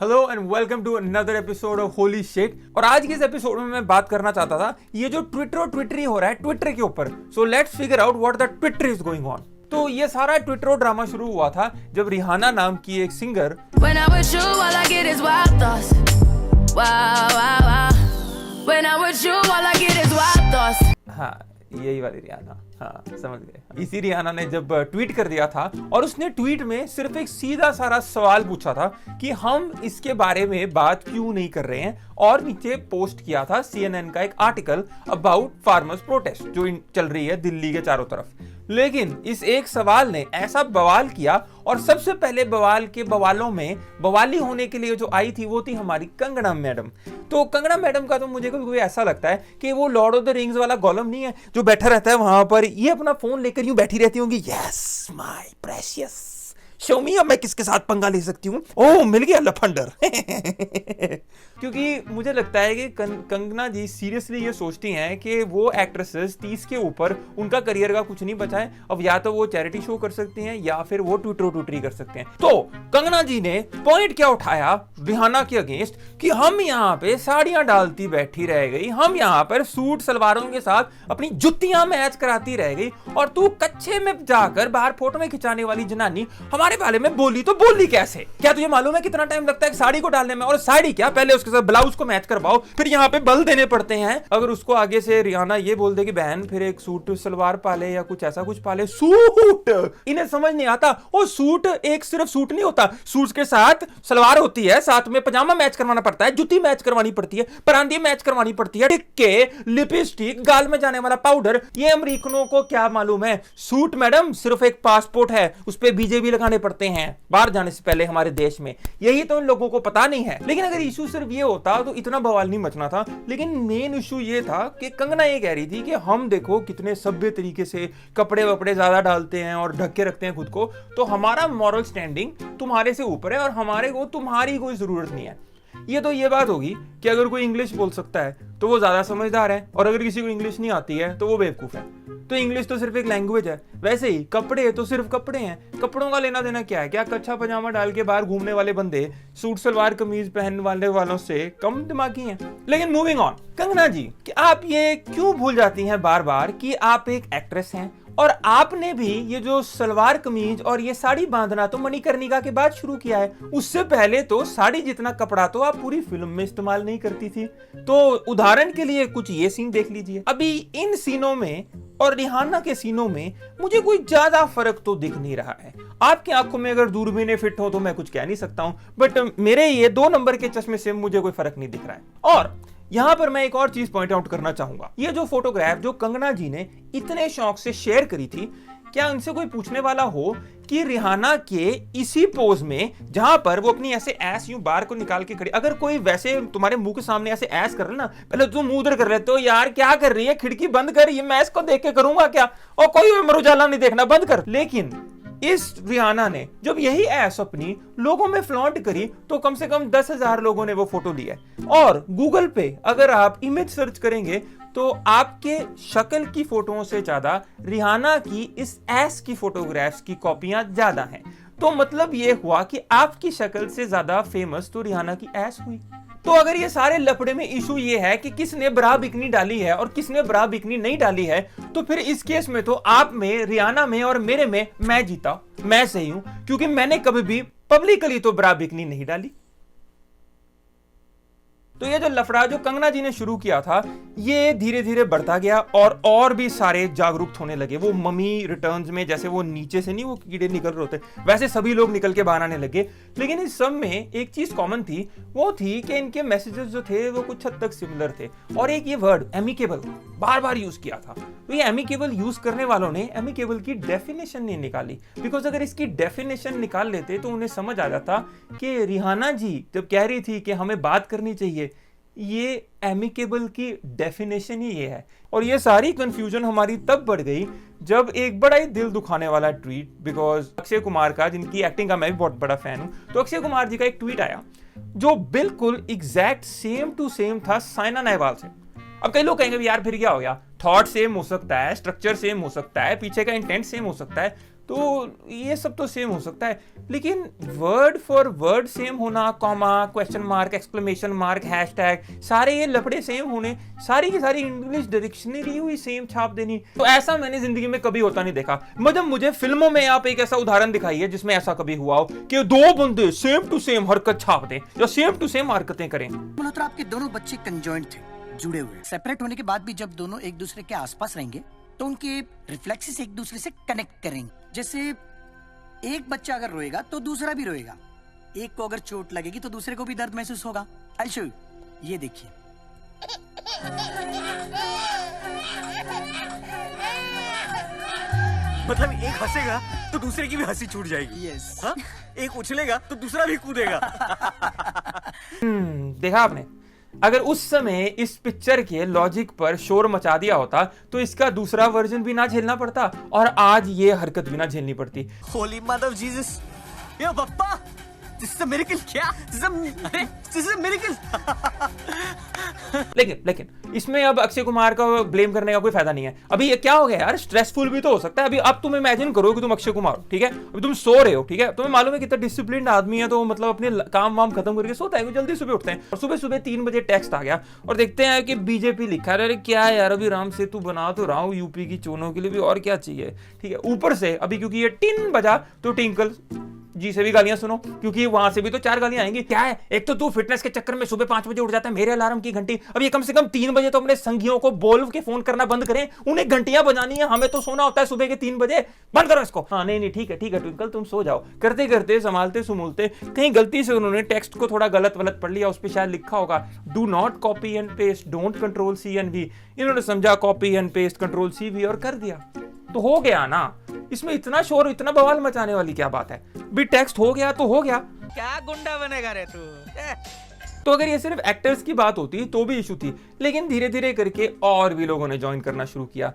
Hello and welcome to another episode of holy shit. और आज के इस एपिसोड में मैं बात करना चाहता था ये जो ट्विटर और ट्विटरी हो रहा है ट्विटर के ऊपर। So let's figure out what the Twitter is going on. तो ये सारा ट्विटर ड्रामा शुरू हुआ था जब रिहाना नाम की एक सिंगर हाँ यही वाली रिहाना, हाँ समझ गए। इसी रिहाना ने जब ट्वीट कर दिया था और उसने ट्वीट में सिर्फ एक सीधा सारा सवाल पूछा था कि हम इसके बारे में बात क्यों नहीं कर रहे हैं, और नीचे पोस्ट किया था CNN का एक आर्टिकल अबाउट फार्मर्स प्रोटेस्ट जो चल रही है दिल्ली के चारों तरफ। लेकिन इस एक सवाल ने ऐसा बवाल किया, और सबसे पहले बवाल के बवालों में बवाली होने के लिए जो आई थी वो थी हमारी कंगना मैडम। तो कंगना मैडम का तो मुझे कभी ऐसा लगता है कि वो लॉर्ड ऑफ द रिंग्स वाला गोलम नहीं है जो बैठा रहता है वहां पर, ये अपना फोन लेकर यूं बैठी रहती होंगी, यस माय प्रेशियस शो मी, अब मैं किसके साथ पंगा ले सकती हूँ, ओह मिल गया लफंडर। क्योंकि मुझे लगता है कि कंगना जी सीरियसली ये सोचती हैं कि वो एक्ट्रेसेस 30 के ऊपर उनका करियर का कुछ नहीं बचा है, अब या तो वो चैरिटी शो कर सकती हैं या फिर वो ट्विटरी कर सकते हैं। तो कंगना जी ने पॉइंट क्या उठाया रिहाना के अगेंस्ट कि हम यहाँ पे साड़ियां डालती बैठी रह गई, हम यहाँ पर सूट सलवारों के साथ अपनी जुत्तियां मैच कराती रह गई, और तू कच्चे में जाकर बाहर फोटो में खिंचाने वाली जनानी हमारे बारे में बोली तो बोली कैसे? क्या तुझे मालूम है कितना टाइम लगता है साड़ी को डालने में? और साड़ी क्या, पहले उसके साथ ब्लाउज को मैच करवाओ, फिर यहाँ पे बल देने पड़ते हैं। अगर उसको आगे से रिहाना ये बोल दे कि बहन फिर एक सूट सलवार पाले या कुछ ऐसा कुछ पाले, सूट इन्हें समझ नहीं आता। और सूट एक सिर्फ सूट नहीं होता, सूट के साथ सलवार होती है, साथ में पजामा मैच करवाना पड़ता है, जुत्ती मैच करवानी पड़ती है, परांदी मैच करवानी पड़ती है, टिक्के, लिपस्टिक, गाल में जाने वाला पाउडर। ये अमेरिकनों को क्या मालूम है? सूट मैडम सिर्फ एक पासपोर्ट है, उस पर बीजेबी लगाने पड़ते हैं बाहर जाने से पहले हमारे देश में, यही तो उन लोगों को पता नहीं है। लेकिन अगर इशू सिर्फ ये होता तो इतना बवाल नहीं मचना था। लेकिन मेन इशू ये था कि कंगना ये कह रही थी कि हम देखो कितने सभ्य तरीके से कपड़े वपड़े ज्यादा डालते हैं और ढक के रखते हैं खुद को, तो हमारा मॉरल स्टैंडिंग तुम्हारे से ऊपर है और हमारे को तुम्हारी कोई जरूरत नहीं है। ये तो ये बात होगी कि अगर कोई इंग्लिश बोल सकता है तो वो ज्यादा समझदार है, और अगर किसी को इंग्लिश नहीं आती है तो वो बेवकूफ है। तो इंग्लिश तो सिर्फ एक लैंग्वेज है, वैसे ही कपड़े तो सिर्फ कपड़े हैं, कपड़ों का लेना देना क्या है? क्या कच्चा पजामा डाल के बाहर घूमने वाले बंदे सूट सलवार कमीज पहनने वाले वालों से कम दिमागी हैं? लेकिन मूविंग ऑन, कंगना जी कि आप ये क्यों भूल जाती हैं बार बार कि आप एक एक्ट्रेस हैं, और आपने भी ये जो सलवार कमीज और ये साड़ी बांधना तो मणिकर्णिका के बाद शुरू किया है। उससे पहले तो साड़ी जितना कपड़ा तो आप पूरी फिल्म में इस्तेमाल नहीं करती थी। तो उदाहरण के लिए कुछ ये सीन देख लीजिए। अभी इन सीनों में और रिहाना के सीनों में मुझे कोई ज्यादा फर्क तो दिख नहीं रहा है। आपकी आंखों में अगर दूरबीनें फिट हो तो मैं कुछ कह नहीं सकता हूं, बट मेरे ये 2 नंबर के चश्मे से मुझे कोई फर्क नहीं दिख रहा है। और यहां पर मैं एक और चीज पॉइंट आउट करना चाहूंगा, ये जो फोटोग्राफ जो कंगना जी ने इतने शौक से शेयर करी थी, क्या उनसे कोई पूछने वाला हो कि रिहाना के इसी पोज में जहां पर वो अपनी ऐसे ऐस यूं बार को निकाल के खड़ी, अगर कोई वैसे तुम्हारे मुंह के सामने ऐसे ऐस कर ले ना, पहले तुम मुंह उधर कर लेते हो, यार क्या कर रही है, खिड़की बंद कर, ये मैं इसको देख के करूंगा क्या, और कोई अमर उजाला नहीं देखना, बंद कर। लेकिन इस रिहाना ने जब यही ऐस अपनी लोगों में फ्लॉन्ट करी तो कम से कम 10,000 लोगों ने वो फोटो लिया। और गूगल पे अगर आप इमेज सर्च करेंगे तो आपके शक्ल की फोटोओं से ज्यादा रिहाना की इस ऐस की फोटोग्राफ्स की कॉपियां ज्यादा हैं। तो मतलब ये हुआ कि आपकी शक्ल से ज्यादा फेमस तो रिहाना की ऐस हुई। तो अगर ये सारे लफड़े में इशू ये है कि किसने ब्रा बिकनी डाली है और किसने ब्रा बिकनी नहीं डाली है, तो फिर इस केस में तो आप में, रिहाना में और मेरे में मैं जीता, मैं सही हूं, क्योंकि मैंने कभी भी पब्लिकली तो ब्रा बिकनी नहीं डाली। तो ये जो लफड़ा जो कंगना जी ने शुरू किया था ये धीरे धीरे बढ़ता गया, और भी सारे जागरूक होने लगे। वो मम्मी रिटर्न्स में जैसे वो नीचे से नहीं वो कीड़े निकल रहे होते, वैसे सभी लोग निकल के बाहर आने लगे। लेकिन इस सब में एक चीज कॉमन थी, वो थी कि इनके मैसेजेस जो थे वो कुछ हद तक सिमिलर थे। और एक ये वर्ड एमिकेबल बार बार यूज किया था। तो ये एमिकेबल यूज करने वालों ने एमिकेबल की डेफिनेशन नहीं निकाली, बिकॉज अगर इसकी डेफिनेशन निकाल लेते तो उन्हें समझ आ जाता कि रिहाना जी जब कह रही थी कि हमें बात करनी चाहिए, ये एमिकेबल की डेफिनेशन ही ये है। और ये सारी कंफ्यूजन हमारी तब बढ़ गई जब एक बड़ा ही दिल दुखाने वाला ट्वीट, बिकॉज अक्षय कुमार का, जिनकी एक्टिंग का मैं भी बहुत बड़ा फैन हूं, तो अक्षय कुमार जी का एक ट्वीट आया जो बिल्कुल एग्जैक्ट सेम टू सेम था साइना नेहवाल से। अब कई लोग कहेंगे यार फिर क्या हो गया, थॉट सेम हो सकता है, स्ट्रक्चर सेम हो सकता है, पीछे का इंटेंट सेम हो सकता है, तो ये सब तो सेम हो सकता है, लेकिन वर्ड फॉर वर्ड सेम होना, comma, question mark, exclamation mark, hashtag, सारे ये लफड़े सेम होने, सारी की सारी इंग्लिश डिक्शनरी हुई सेम छाप देनी, तो ऐसा मैंने जिंदगी में कभी होता नहीं देखा। मतलब मुझे फिल्मों में आप एक ऐसा उदाहरण दिखाइए जिसमें ऐसा कभी हुआ हो कि दो बंदे सेम टू सेम हरकत छाप दें या सेम टू सेम हरकतें करें। मल्होत्रा, आपके दोनों बच्चे कंजॉइंट थे, जुड़े हुए। सेपरेट होने के बाद भी जब दोनों एक दूसरे के आसपास रहेंगे तो उनके रिफ्लेक्सेस एक दूसरे से कनेक्ट करेंगे। जैसे एक बच्चा अगर रोएगा तो दूसरा भी रोएगा, एक को अगर चोट लगेगी तो दूसरे को भी दर्द महसूस होगा। आई शो यू, ये देखिए। मतलब एक हंसेगा तो दूसरे की भी हंसी छूट जाएगी। यस। हाँ? एक उछलेगा तो दूसरा भी कूदेगा। देखा आपने, अगर उस समय इस पिक्चर के लॉजिक पर शोर मचा दिया होता तो इसका दूसरा वर्जन भी ना झेलना पड़ता और आज ये हरकत भी ना झेलनी पड़ती। होली मदर ऑफ जीसस, ये पप्पा, दिस इज अ मिरेकल। क्या दिस इज अ मिरेकल। लेकिन इसमें अब अक्षय कुमार का ब्लेम करने का कोई फायदा नहीं है। अभी ये क्या हो गया यार, स्ट्रेसफुल भी तो हो सकता है। अभी अब तुम इमेजिन करो कि तुम अक्षय कुमार हो, ठीक है, अभी तुम सो रहे हो, ठीक है, तुम्हें मालूम है कितना डिसिप्लिन्ड आदमी है, तो मतलब अपने काम वाम खत्म करके सोता है, जल्दी सुबह उठते हैं, और सुबह सुबह 3 बजे टेक्स्ट आ गया और देखते हैं कि बीजेपी लिखा है। अरे क्या यार, अभी राम सेतु बना तो रहा हूं यूपी की चोनों के लिए भी, और क्या चाहिए, ठीक है। ऊपर से अभी क्योंकि ये टिन बजा तो टिंकल जी से भी गालियां सुनो, क्योंकि वहां से भी तो 4 गालियां आएंगी। क्या है, एक तो तू फिटनेस के चक्कर में सुबह 5 बजे उठ जाता है, मेरे अलार्म की घंटी, अब ये कम से कम 3 बजे तो अपने संगियों को बोल के फोन करना बंद करें, उन्हें घंटियां बजानी है, हमें तो सोना होता है सुबह के 3 बजे, बंद करो इसको। हाँ नहीं ठीक है ट्विंकल, तुम सो जाओ। करते करते संभालते सुमूलते कहीं गलती से उन्होंने टेक्स्ट को थोड़ा गलत पढ़ लिया, उस पर शायद लिखा होगा do not copy and paste, don't control C and V, इन्होंने समझा copy and paste control C V और कर दिया, तो हो गया ना। इसमें इतना शोर, इतना बवाल मचाने वाली क्या बात है, भी टेक्स्ट हो गया तो हो गया। क्या गुंडा बनेगा रे तू। तो अगर ये सिर्फ एक्टर्स की बात होती तो भी इशू थी, लेकिन धीरे धीरे करके और भी लोगों ने ज्वाइन करना शुरू किया,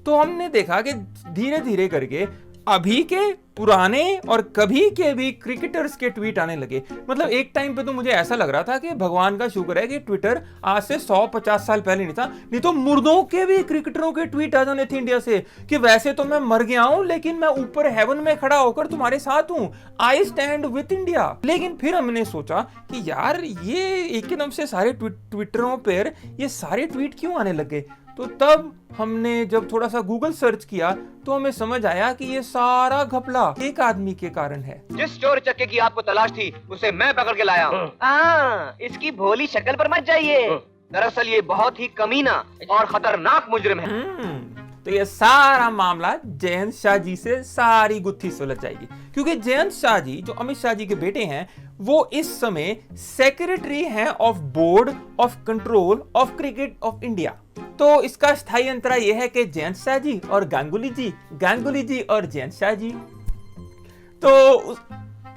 तो हमने देखा कि धीरे धीरे करके अभी के, पुराने और कभी के भी क्रिकेटर्स के ट्वीट आने लगे। मतलब एक टाइम पे तो मुझे ऐसा लग रहा था कि भगवान का शुक्र है कि ट्विटर आज से 150 साल पहले नहीं था, नहीं तो मुर्दों के भी क्रिकेटरों के ट्वीट आ जाने थे इंडिया से कि वैसे तो मैं मर गया हूं, लेकिन मैं ऊपर हेवन में खड़ा होकर तुम्हारे साथ हूं, आई स्टैंड विथ इंडिया। लेकिन फिर हमने सोचा कि यार ये एकदम से सारे ट्विटरों पर ये सारे ट्वीट क्यों आने लगे, तो तब हमने जब थोड़ा सा गूगल सर्च किया तो हमें समझ आया कि ये सारा घपला एक आदमी के कारण है। जिस चोर चक्के की आपको तलाश थी उसे मैं पकड़ के लाया हूँ। इसकी भोली शक्ल पर मत जाइए, दरअसल ये बहुत ही कमीना और खतरनाक मुजरिम है। तो ये सारा मामला जयंत शाह जी से सारी गुत्थी सुलझ जाएगी, क्योंकि जयंत शाह जी जो अमित शाह जी के बेटे हैं, वो इस समय सेक्रेटरी हैं of board of control of cricket of India. तो इसका स्थायी अंतरा यह है कि जयंत शाह जी और गांगुली जी और जयंत शाह जी, तो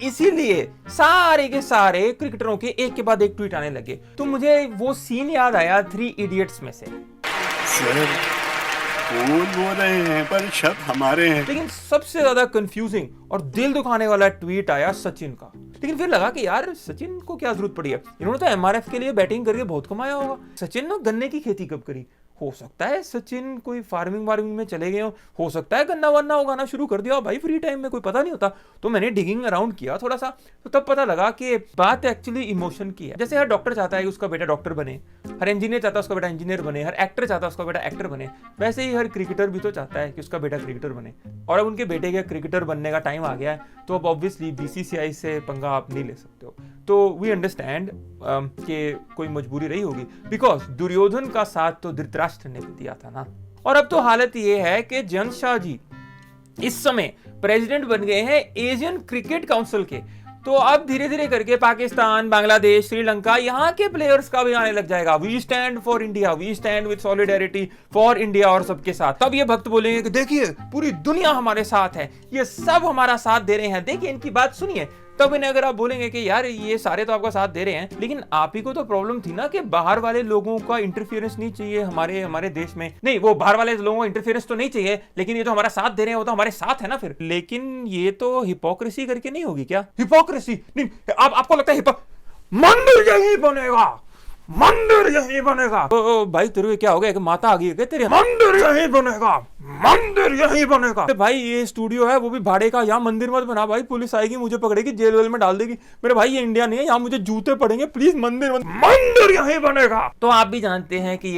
इसीलिए सारे के सारे क्रिकेटरों के एक के बाद एक ट्वीट आने लगे। तो मुझे वो सीन याद आया 3 इडियट्स में से। कौन बोल रहे हैं, पर शक हमारे हैं। लेकिन सबसे ज्यादा कंफ्यूजिंग और दिल दुखाने वाला ट्वीट आया सचिन का। लेकिन फिर लगा कि यार सचिन को क्या जरूरत पड़ी है, इन्होंने तो एमआरएफ के लिए बैटिंग करके बहुत कमाया होगा। सचिन ने गन्ने की खेती कब करी, हो सकता है सचिन कोई फार्मिंग में चले गए हो सकता है गन्ना वन्ना उगाना शुरू कर दिया भाई फ्री टाइम में, कोई पता नहीं होता। तो मैंने डिगिंग अराउंड किया थोड़ा सा, तो तब पता लगा कि बात एक्चुअली इमोशन की है। जैसे हर डॉक्टर चाहता है कि उसका बेटा डॉक्टर बने, हर इंजीनियर चाहता है उसका बेटा इंजीनियर बने, हर एक्टर चाहता है उसका बेटा एक्टर बने, वैसे ही हर क्रिकेटर भी तो चाहता है कि उसका बेटा क्रिकेटर बने। और अब उनके बेटे के क्रिकेटर बनने का टाइम आ गया है, तो अब ऑब्वियसली बीसीसीआई से पंगा आप नहीं ले सकते हो। तो वी अंडरस्टैंड कि कोई मजबूरी रही होगी, बिकॉज दुर्योधन का साथ तो धृतराष्ट्र ने भी दिया था ना। और अब तो हालत ये है कि जयंत शाह जी इस समय प्रेसिडेंट बन गए हैं एशियन क्रिकेट काउंसिल के। तो अब धीरे धीरे करके पाकिस्तान, बांग्लादेश, श्रीलंका, यहाँ के प्लेयर्स का भी आने लग जाएगा, we stand for India, we stand with solidarity for India, और सबके साथ। तब ये भक्त बोलेंगे कि देखिए पूरी दुनिया हमारे साथ है, ये सब हमारा साथ दे रहे हैं, देखिए इनकी बात सुनिए। तब इन्हें अगर आप बोलेंगे कि यार ये सारे तो आपका साथ दे रहे हैं, लेकिन आप ही को तो प्रॉब्लम थी ना कि बाहर वाले लोगों का इंटरफियरेंस नहीं चाहिए हमारे देश में। नहीं, वो बाहर वाले लोगों का इंटरफियरेंस तो नहीं चाहिए, लेकिन ये तो हमारा साथ दे रहे हैं, वो तो हमारे साथ है ना फिर। लेकिन ये तो हिपोक्रेसी करके नहीं होगी क्या? हिपोक्रेसी नहीं, आपको लगता है मंदिर यही बनेगा, मंदिर यही बनेगा। ओ भाई तेरे को क्या हो गया कि माता आ गई है क्या तेरे? मंदिर यही बनेगा, मंदिर यही बनेगा। अरे भाई ये स्टूडियो है वो भी भाड़े का, यहाँ मंदिर मत बना भाई, पुलिस आएगी मुझे पकड़ेगी जेल वेल में डाल देगी। मेरे भाई ये इंडिया नहीं है, यहाँ मुझे जूते पड़ेंगे, प्लीज मंदिर यही बनेगा। तो आप भी जानते हैं कि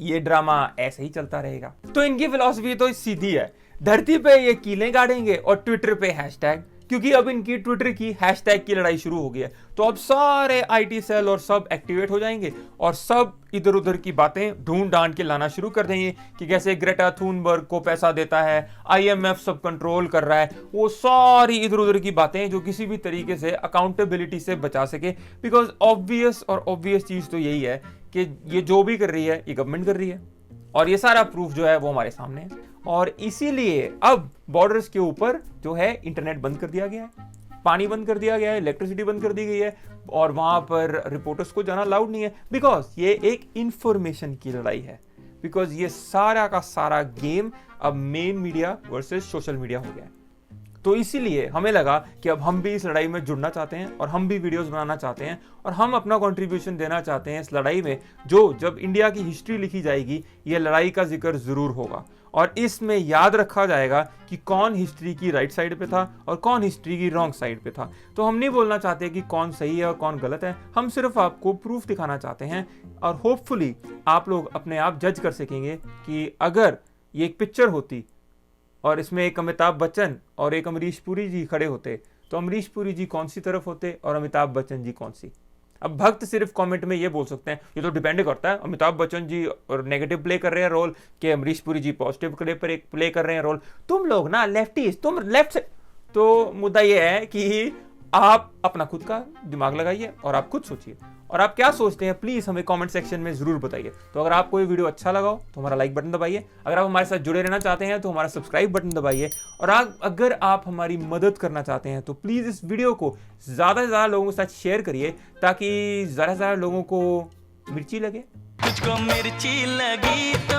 ये ड्रामा ऐसे ही चलता रहेगा। तो इनकी फिलॉसफी तो सीधी है, धरती पे ये कीलें गाड़ेंगे और ट्विटर पे हैशटैग, क्योंकि अब इनकी ट्विटर की हैशटैग की लड़ाई शुरू हो गई है। तो अब सारे आईटी सेल और सब एक्टिवेट हो जाएंगे और सब इधर उधर की बातें ढूंढ ढांड के लाना शुरू कर देंगे कि कैसे ग्रेटा थुनबर्ग को पैसा देता है, आईएमएफ सब कंट्रोल कर रहा है, वो सारी इधर उधर की बातें जो किसी भी तरीके से अकाउंटेबिलिटी से बचा सके। बिकॉज ऑब्वियस चीज तो यही है कि ये जो भी कर रही है ये गवर्नमेंट कर रही है और ये सारा प्रूफ जो है वो हमारे सामने है। और इसीलिए अब बॉर्डर्स के ऊपर जो है इंटरनेट बंद कर दिया गया है, पानी बंद कर दिया गया है, इलेक्ट्रिसिटी बंद कर दी गई है और वहां पर रिपोर्टर्स को जाना अलाउड नहीं है। बिकॉज ये एक इंफॉर्मेशन की लड़ाई है, बिकॉज ये सारा का सारा गेम अब main media versus social media हो गया है। तो इसीलिए हमें लगा कि अब हम भी इस लड़ाई में जुड़ना चाहते हैं और हम भी वीडियोस बनाना चाहते हैं और हम अपना कंट्रीब्यूशन देना चाहते हैं इस लड़ाई में, जो जब इंडिया की हिस्ट्री लिखी जाएगी ये लड़ाई का जिक्र जरूर होगा और इसमें याद रखा जाएगा कि कौन हिस्ट्री की राइट साइड पे था और कौन हिस्ट्री की रॉन्ग साइड पे था। तो हम नहीं बोलना चाहते कि कौन सही है और कौन गलत है, हम सिर्फ आपको प्रूफ दिखाना चाहते हैं और होपफुली आप लोग अपने आप जज कर सकेंगे कि अगर ये एक पिक्चर होती और इसमें एक अमिताभ बच्चन और एक अमरीश पुरी जी खड़े होते तो अमरीश पुरी जी कौन सी तरफ होते और अमिताभ बच्चन जी कौन सी। अब भक्त सिर्फ कमेंट में ये बोल सकते हैं ये तो डिपेंड करता है, अमिताभ बच्चन जी और नेगेटिव प्ले कर रहे हैं रोल कि अमरीश पुरी जी पॉजिटिव प्ले कर रहे हैं रोल, तुम लोग ना लेफ्टिस्ट, तुम लेफ्ट से। तो मुद्दा ये है कि आप अपना खुद का दिमाग लगाइए और आप खुद सोचिए और आप क्या सोचते हैं प्लीज हमें कमेंट सेक्शन में जरूर बताइए। तो अगर आपको ये वीडियो अच्छा लगा हो तो हमारा लाइक बटन दबाइए, अगर आप हमारे साथ जुड़े रहना चाहते हैं तो हमारा सब्सक्राइब बटन दबाइए और अगर आप हमारी मदद करना चाहते हैं तो प्लीज इस वीडियो को ज्यादा से ज्यादा लोगों के साथ शेयर करिए ताकि ज्यादा से ज्यादा लोगों को मिर्ची लगे। तुझको मिर्ची लगी तो